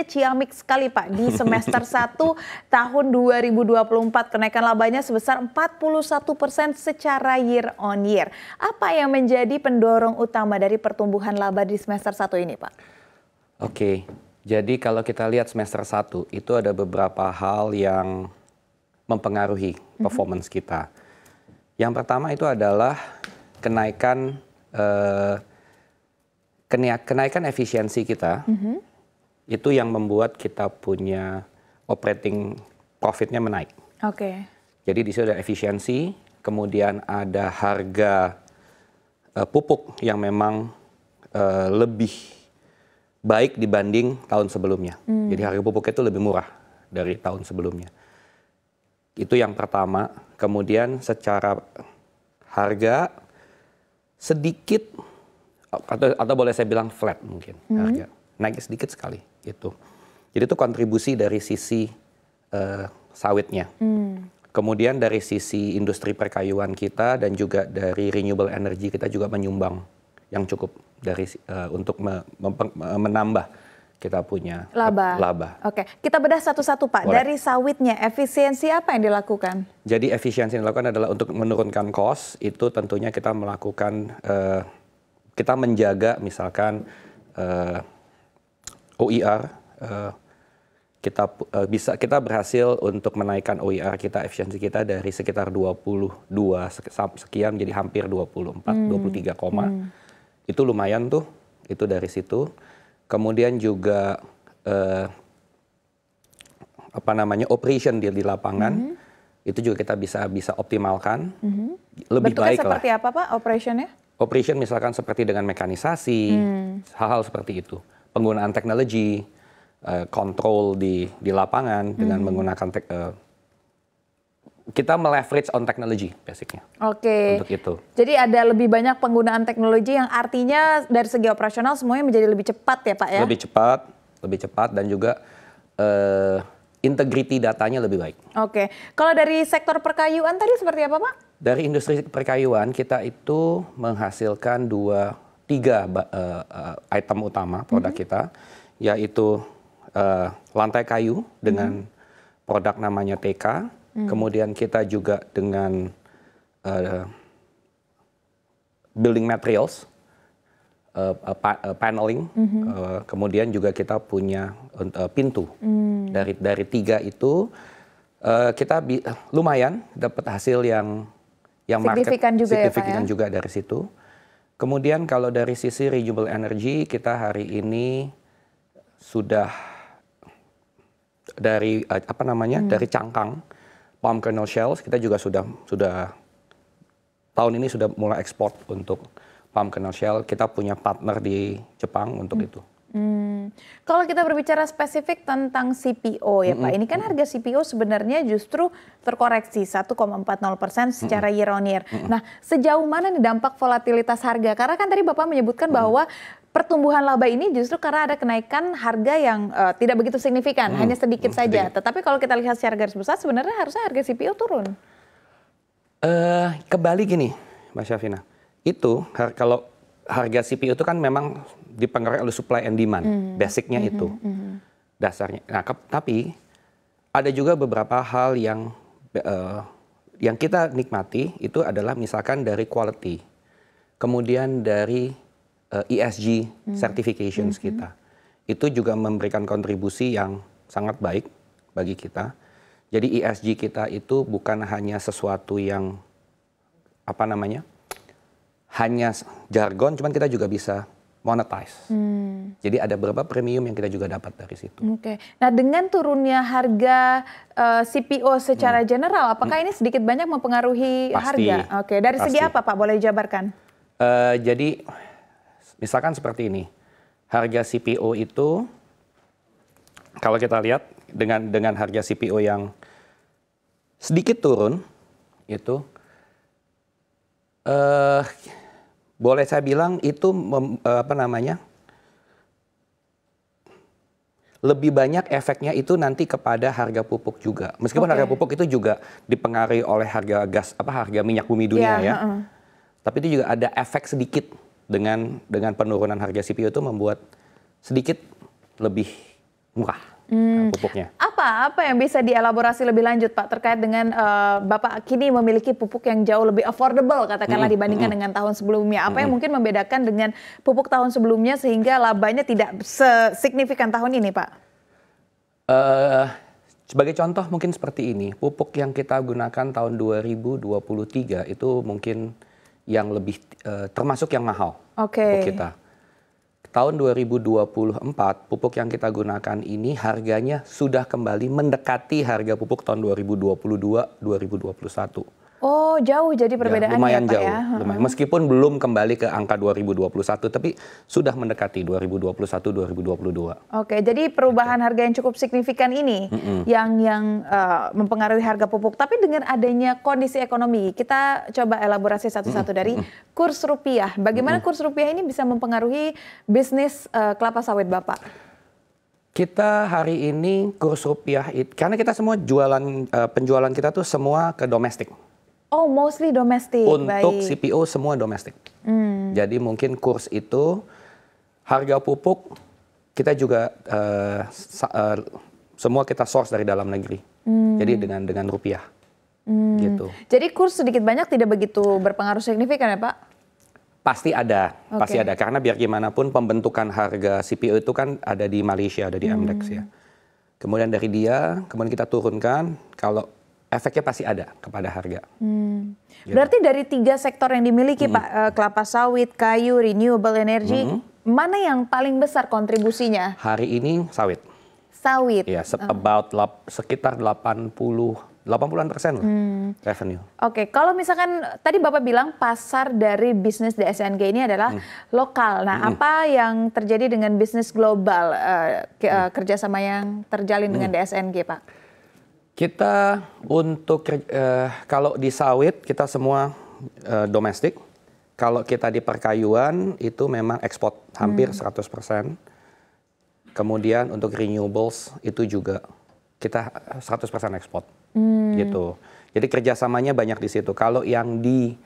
ciamik sekali Pak di semester 1 tahun 2024. Kenaikan labanya sebesar 41% secara year on year. Apa yang menjadi pendorong utama dari pertumbuhan laba di semester 1 ini Pak? Oke, jadi kalau kita lihat semester 1 itu ada beberapa hal yang mempengaruhi performance kita. Yang pertama itu adalah kenaikan efisiensi kita, itu yang membuat kita punya operating profitnya menaik. Oke. Jadi di situ ada efisiensi, kemudian ada harga pupuk yang memang lebih baik dibanding tahun sebelumnya. Jadi harga pupuk itu lebih murah dari tahun sebelumnya. Itu yang pertama. Kemudian secara harga sedikit atau boleh saya bilang flat mungkin harga, naik sedikit sekali itu. Jadi itu kontribusi dari sisi sawitnya. Kemudian dari sisi industri perkayuan kita dan juga dari renewable energy kita juga menyumbang yang cukup dari untuk menambah kita punya laba. Oke, kita bedah satu-satu Pak. Boleh. Dari sawitnya, efisiensi apa yang dilakukan? Jadi efisiensi yang dilakukan adalah untuk menurunkan cost, itu tentunya kita melakukan, kita menjaga misalkan OER, kita berhasil untuk menaikkan OER kita, efisiensi kita dari sekitar 22 sekian jadi hampir 24, 23, itu lumayan tuh, itu dari situ. Kemudian juga operation di lapangan itu juga kita bisa optimalkan lebih Bentuknya baik lah. seperti apa Pak operationnya? Operation misalkan seperti dengan mekanisasi, hal-hal seperti itu. Penggunaan teknologi, kontrol di lapangan dengan menggunakan kita meleverage on technology basicnya. Oke. Untuk itu. Jadi ada lebih banyak penggunaan teknologi yang artinya dari segi operasional semuanya menjadi lebih cepat ya Pak ya? Lebih cepat dan juga integrity datanya lebih baik. Oke. Kalau dari sektor perkayuan tadi seperti apa Pak? Dari industri perkayuan kita itu menghasilkan tiga item utama produk kita, yaitu lantai kayu dengan produk namanya TK. Kemudian kita juga dengan building materials, paneling, kemudian juga kita punya pintu. Dari tiga itu kita lumayan dapat hasil yang signifikan juga signifikan ya Pak ya? juga dari situ. Kemudian kalau dari sisi renewable energy kita hari ini sudah dari dari cangkang palm kernel shells kita juga sudah tahun ini sudah mulai ekspor untuk palm kernel shell. Kita punya partner di Jepang untuk itu. Kalau kita berbicara spesifik tentang CPO ya Pak, ini kan harga CPO sebenarnya justru terkoreksi 1,40% secara year on year. Nah, sejauh mana nih dampak volatilitas harga? Karena kan tadi Bapak menyebutkan bahwa pertumbuhan laba ini justru karena ada kenaikan harga yang tidak begitu signifikan, hanya sedikit saja. Tetapi kalau kita lihat secara garis besar sebenarnya harusnya harga CPO turun. Kembali gini, Mbak Syafina, itu kalau harga CPO itu kan memang dipengaruhi oleh supply and demand, basicnya itu, dasarnya. Nah, tapi ada juga beberapa hal yang kita nikmati itu adalah misalkan dari quality, kemudian dari ESG certifications kita. Itu juga memberikan kontribusi yang sangat baik bagi kita. Jadi ESG kita itu bukan hanya sesuatu yang hanya jargon, cuman kita juga bisa monetize. Jadi ada beberapa premium yang kita juga dapat dari situ. Oke. Nah, dengan turunnya harga CPO secara general, apakah ini sedikit banyak mempengaruhi harga? Oke. Dari segi apa Pak? Boleh dijabarkan? Jadi misalkan seperti ini, harga CPO itu kalau kita lihat dengan harga CPO yang sedikit turun, itu boleh saya bilang itu lebih banyak efeknya itu nanti kepada harga pupuk juga. Meskipun harga pupuk itu juga dipengaruhi oleh harga harga minyak bumi dunia ya. Tapi itu juga ada efek sedikit dengan penurunan harga CPO itu membuat sedikit lebih murah pupuknya. Apa yang bisa dielaborasi lebih lanjut Pak terkait dengan Bapak kini memiliki pupuk yang jauh lebih affordable katakanlah dibandingkan dengan tahun sebelumnya. Apa yang mungkin membedakan dengan pupuk tahun sebelumnya sehingga labanya tidak sesignifikan tahun ini Pak? Sebagai contoh mungkin seperti ini, pupuk yang kita gunakan tahun 2023 itu mungkin yang lebih termasuk yang mahal pupuk kita. Tahun 2024 pupuk yang kita gunakan ini harganya sudah kembali mendekati harga pupuk tahun 2022-2021. Oh jauh jadi perbedaannya lumayan Pak jauh, ya? lumayan. Meskipun belum kembali ke angka 2021, tapi sudah mendekati 2021-2022. Oke, jadi perubahan harga yang cukup signifikan ini yang mempengaruhi harga pupuk. Tapi dengan adanya kondisi ekonomi, kita coba elaborasi satu-satu dari kurs rupiah. Bagaimana kurs rupiah ini bisa mempengaruhi bisnis kelapa sawit Bapak? Kita hari ini kurs rupiah, karena kita semua penjualan kita tuh semua ke domestik. Oh, mostly domestik. Untuk baik. CPO semua domestik. Jadi mungkin kurs itu harga pupuk kita juga semua kita source dari dalam negeri. Jadi dengan rupiah. Gitu. Jadi kurs sedikit banyak tidak begitu berpengaruh signifikan ya Pak? Pasti ada, pasti ada. Karena biar gimana pun pembentukan harga CPO itu kan ada di Malaysia, ada di MDEX ya. Kemudian dari dia, kemudian kita turunkan, kalau efeknya pasti ada kepada harga. Gitu. Berarti dari 3 sektor yang dimiliki Pak, kelapa sawit, kayu, renewable energy, mana yang paling besar kontribusinya? Hari ini sawit. Sawit. Ya, sekitar 80-an% lah revenue. Oke, kalau misalkan tadi Bapak bilang pasar dari bisnis DSNG ini adalah lokal. Nah, apa yang terjadi dengan bisnis global kerjasama yang terjalin dengan DSNG, Pak? Kita untuk kalau di sawit kita semua domestik. Kalau kita di perkayuan itu memang ekspor hampir 100%. Kemudian untuk renewables itu juga kita 100% ekspor. Gitu. Jadi kerjasamanya banyak di situ. Kalau yang di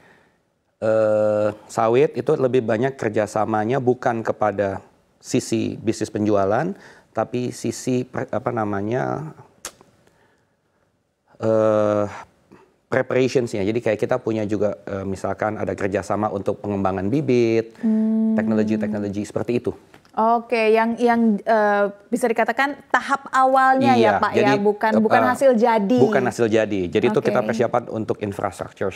sawit itu lebih banyak kerjasamanya bukan kepada sisi bisnis penjualan, tapi sisi preparationsnya. Jadi kayak kita punya juga misalkan ada kerjasama untuk pengembangan bibit, teknologi seperti itu. Oke, yang bisa dikatakan tahap awalnya ya Pak, jadi, ya bukan hasil jadi. Bukan hasil jadi. Jadi itu kita persiapan untuk infrastructure